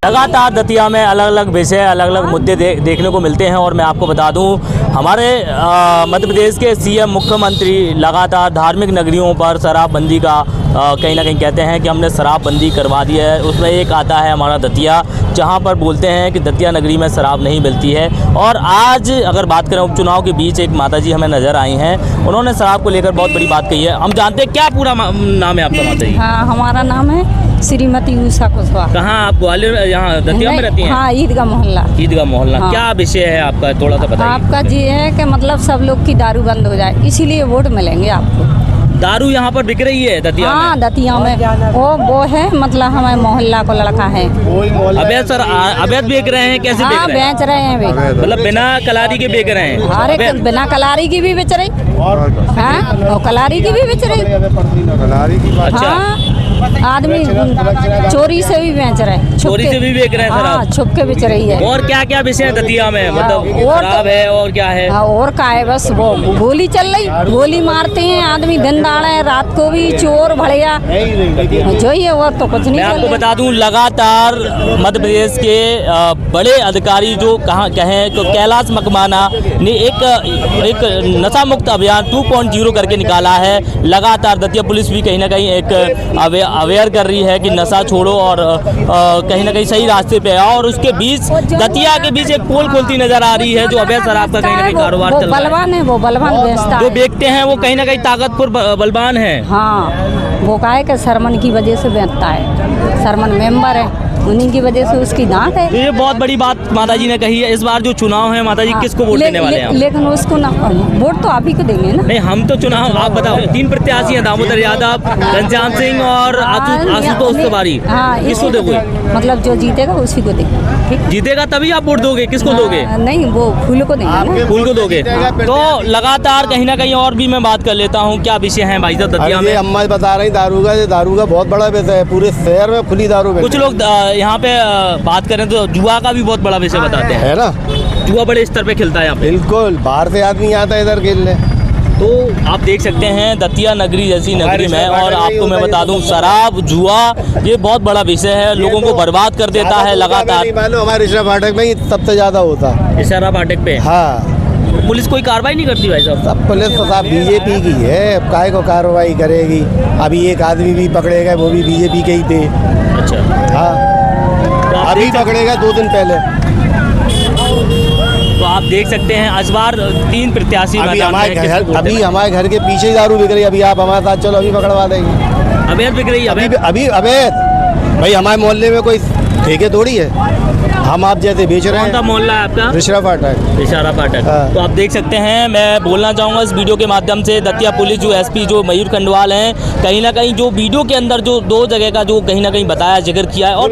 लगातार दतिया में अलग अलग विषय अलग अलग मुद्दे देखने को मिलते हैं और मैं आपको बता दूं हमारे मध्य प्रदेश के सीएम मुख्यमंत्री लगातार धार्मिक नगरियों पर शराबबंदी का कहीं ना कहीं कहते हैं कि हमने शराबबंदी करवा दी है। उसमें एक आता है हमारा दतिया, जहां पर बोलते हैं कि दतिया नगरी में शराब नहीं मिलती है। और आज अगर बात करें उपचुनाव के बीच एक माताजी हमें नज़र आई हैं, उन्होंने शराब को लेकर बहुत बड़ी बात कही है। हम जानते हैं क्या पूरा नाम है आपका माताजी? हाँ, हमारा नाम है श्रीमती उषा कुशवाहा। कहाँ आप ग्वालियर यहाँ दतिया में रहती हैं? हाँ, ईदगाह मोहल्ला। ईदगाह मोहल्ला। हाँ। क्या विषय है आपका, थोड़ा सा बताइए। आपका ये है कि मतलब सब लोग की दारू बंद हो जाए, इसीलिए वोट मिलेंगे आपको। दारू यहाँ पर बिक रही है दतिया में? हाँ, दतिया में वो है, मतलब हमारे मोहल्ला को लड़का है। अवैध सर अवैध बेच रहे हैं? कैसे हाँ, बेच रहे हैं वे। मतलब बिना कलारी के बेच रहे हैं? अरे बिना कलारी की भी बेच रही। हाँ, और कलारी की भी बेच रही। अच्छा। हाँ, आदमी चोरी से भी बेच रहे हैं, चोरी से भी बेच रहे हैं हाँ, शराब? छुप के बेच रही है। और क्या क्या विषय है दतिया में, मतलब शराब है और क्या है? हाँ, और का है, बस वो गोली चल रही, गोली मारते हैं आदमी दिन दाड़े, रात को भी चोर भड़िया जो ही है, और तो कुछ नहीं। मैं आपको बता दूं लगातार मध्य प्रदेश के बड़े अधिकारी जो कहाँ कहें तो कैलाश मकवाना ने एक नशा मुक्त अभियान 2.0 करके निकाला है। लगातार दतिया पुलिस भी कहीं ना कहीं एक अवेयर कर रही है कि नशा छोड़ो और कहीं ना कहीं सही रास्ते पे आओ। और उसके बीच दतिया के बीच एक पोल खोलती नजर आ रही है जो अवैध शराब का कहीं ना कहीं कारोबार चल रहा है। बलवान है, वो बलवान बेचता है। जो बेचते हैं वो कहीं ना कहीं ताकतवर बलवान है। हाँ, वो का है कि सरमन की वजह से बेचता है, सरमन मेंबर है, उन्हीं की वजह से उसकी दांत है। तो ये बहुत बड़ी बात माताजी ने कही है। इस बार जो चुनाव है माताजी, किसको वोट देने वाले हैं आप? लेकिन उसको ना वोट तो आप ही को देंगे ना। नहीं, हम तो चुनाव, आप बताओ। 3 प्रत्याशी हैं, दामोदर यादव, घनश्याम सिंह और आशुतोष तिवारी। किसको दोगे? मतलब जो जीतेगा उसी को देंगे। ठीक, जीतेगा तभी आप वोट दोगे? किसको दोगे? नहीं, वो फूल को देंगे ना। फूल को दोगे? तो लगातार कहीं ना कहीं और भी मैं बात कर लेता हूँ। क्या विषय है भाई साहब दतिया में? अम्मा बता रही दारू का बहुत बड़ा विषय है, पूरे शहर में खुली दारू। कुछ लोग यहाँ पे बात करें तो जुआ का भी बहुत बड़ा विषय बताते हैं, है ना? जुआ बड़े स्तर पे खेलता है यहाँ पे। बिल्कुल, बाहर से आदमी आता है इधर खेलने। तो आप देख सकते हैं दतिया नगरी जैसी नगरी में, और आपको मैं बता दूं शराब जुआ ये बहुत बड़ा विषय है, लोगों को बर्बाद कर देता है लगातार। हमारे इशरा फाटक में ही सबसे ज्यादा होता है। इशारा फाटक पे? हाँ। पुलिस कोई कार्रवाई नहीं करती भाई साहब? सब पुलिस तो साहब बीजेपी की है, अब काहे को कार्रवाई करेगी? अभी एक आदमी भी पकड़ेगा, वो भी बीजेपी के ही थे। अच्छा। हाँ, अभी पकड़ेगा 2 दिन पहले। तो आप देख सकते हैं इस बार 3 प्रत्याशी अभी हमारे घर के पीछे ही दारू बिक रही है। अभी आप हमारे साथ चलो, अभी पकड़वा देंगे। अवैध बिक रही है? अभी अवैध भाई, हमारे मोहल्ले में कोई ठेके थोड़ी है, हम आप जैसे बेच रहे हैं। कौन सा मोहल्ला है आपका? इशरा फाटक। इशारा फाटक। हाँ। तो आप देख सकते हैं, मैं बोलना चाहूँगा इस वीडियो के माध्यम से दतिया पुलिस जो एसपी जो मयूर खंडवाल हैं, कहीं ना कहीं जो वीडियो के अंदर जो 2 जगह का जो कहीं ना कहीं बताया, जिक्र किया है, और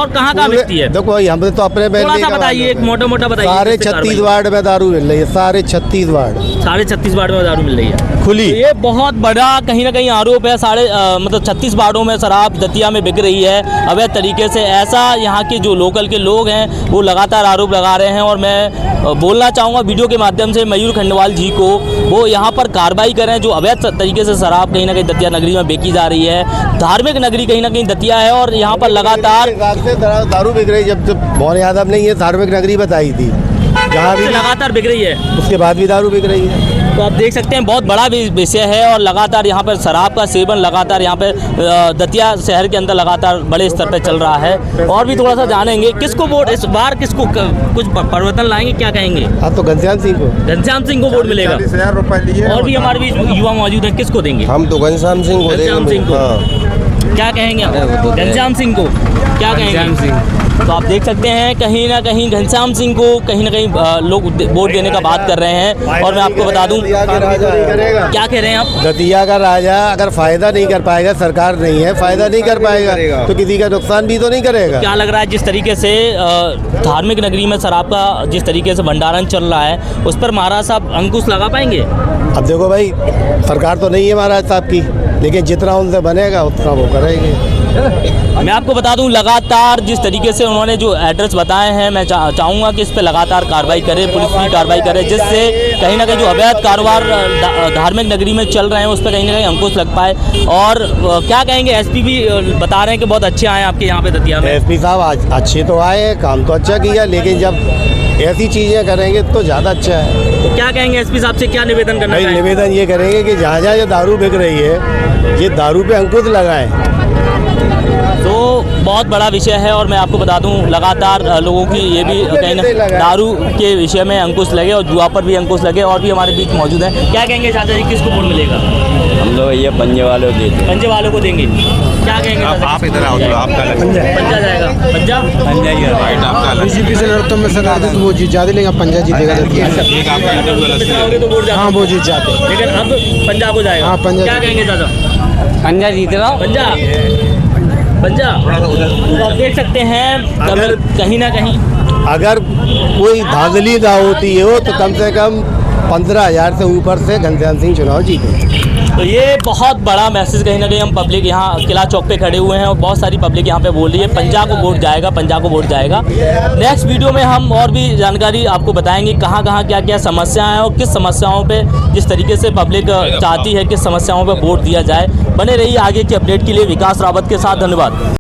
कहाँ बिकती है? देखो हम तो अपने थोड़ा सा बताइए, एक मोटा बताइए। सारे 36 वार्ड में दारू मिल रही है, सारे 36 वार्ड में दारू मिल रही है खुली। तो ये बहुत बड़ा कहीं ना कहीं आरोप है। मतलब 36 वार्डों में शराब दतिया में बिक रही है अवैध तरीके से। ऐसा यहाँ के जो लोकल के लोग हैं वो लगातार आरोप लगा रहे हैं, और मैं बोलना चाहूँगा वीडियो के माध्यम से मयूर खंडवाल जी को, वो यहाँ पर कार्रवाई करें। जो अवैध तरीके से शराब कहीं ना कहीं दतिया नगरी में बेची जा रही है, धार्मिक नगरी कहीं ना कहीं दतिया है, और यहाँ पर लगातार दारू बिक रही है। जब मोहन यादव ने ये धार्मिक नगरी बताई थी, जहाँ भी लगातार बिक रही है, उसके बाद भी दारू बिक रही है। तो आप देख सकते हैं बहुत बड़ा विषय है, और लगातार यहाँ पर शराब का सेवन लगातार यहाँ पे दतिया शहर के अंदर लगातार बड़े स्तर पे चल रहा है। और भी थोड़ा सा जानेंगे किसको वोट इस बार, किसको कुछ परिवर्तन लाएंगे, क्या कहेंगे? हाँ, तो घनश्याम सिंह को वोट मिलेगा। और भी हमारे बीच युवा मौजूद है, किसको देंगे? हम तो घनश्याम सिंह को देंगे। क्या कहेंगे आप? घनश्याम सिंह को क्या कहेंगे? तो आप देख सकते हैं कहीं ना कहीं घनश्याम सिंह को कहीं ना कहीं लोग वोट देने का बात कर रहे हैं। और मैं आपको बता दूं, क्या कह रहे हैं आप? दतिया का राजा अगर फायदा नहीं कर पाएगा, सरकार नहीं है, फायदा नहीं कर पाएगा, तो किसी का नुकसान भी तो नहीं करेगा। क्या लग रहा है जिस तरीके से धार्मिक नगरी में शराब का जिस तरीके से भंडारण चल रहा है, उस पर महाराज साहब अंकुश लगा पाएंगे? अब देखो भाई, सरकार तो नहीं है महाराज साहब की, लेकिन जितना उनसे बनेगा उतना वो करेंगे। मैं आपको बता दूं, लगातार जिस तरीके से उन्होंने जो एड्रेस बताए हैं, मैं चाहूँगा कि इस पर लगातार कार्रवाई करे, पुलिस भी कार्रवाई करे, जिससे कहीं ना कहीं जो अवैध कारोबार धार्मिक नगरी में चल रहे हैं उस पर कहीं ना कहीं अंकुश लग पाए। और क्या कहेंगे, एसपी भी बता रहे हैं कि बहुत अच्छे आए आपके यहाँ पे दतिया में। एसपी साहब अच्छे तो आए हैं, काम तो अच्छा किया, लेकिन जब ऐसी चीज़ें करेंगे तो ज़्यादा अच्छा है। तो क्या कहेंगे एसपी साहब से, क्या निवेदन करना भाई चाहेंगे? निवेदन ये करेंगे कि जहाँ जहाँ ये दारू बिक रही है, ये दारू पे अंकुश लगाएं। तो बहुत बड़ा विषय है और मैं आपको बता दूं, लगातार लोगों की ये भी कहीं ना दारू के विषय में अंकुश लगे और जुआ पर भी अंकुश लगे। और भी हमारे बीच मौजूद हैं। क्या कहेंगे चाचा जी, किसको वोट मिलेगा? हम लोग ये पंजे वालों को देते पंजे वालों को देंगे। क्या कहेंगे आप इधर आओ, जो आपका पंजा जाएगा। पंजा राइट आपका बीजेपी से लड़ता मैं सर तो वो जीत जाते, लेकिन पंजा जीतेगा एक आपका इंटरव्यू अलग से ले। तो वोट जाता। हाँ वो जीत जाते। लेकिन अब पंजाब को जाएगा। हाँ, पंजाब। क्या कहेंगे चाचा? पंजा जीत रहा पंजाब तो आप देख सकते हैं अगर कहीं ना कहीं अगर कोई धांधली ना होती हो तो कम से कम 15,000 से ऊपर से घनश्याम सिंह चुनाव जीते। तो ये बहुत बड़ा मैसेज कहीं ना कहीं हम पब्लिक यहाँ किला चौक पे खड़े हुए हैं और बहुत सारी पब्लिक यहाँ पे बोल रही है पंजाब को वोट जाएगा, पंजाब को वोट जाएगा। नेक्स्ट वीडियो में हम और भी जानकारी आपको बताएंगे कहाँ कहाँ क्या क्या समस्याएं हैं और किस समस्याओं पे जिस तरीके से पब्लिक चाहती है किस समस्याओं पे वोट दिया जाए। बने रहिए आगे की अपडेट के लिए। विकास रावत के साथ, धन्यवाद।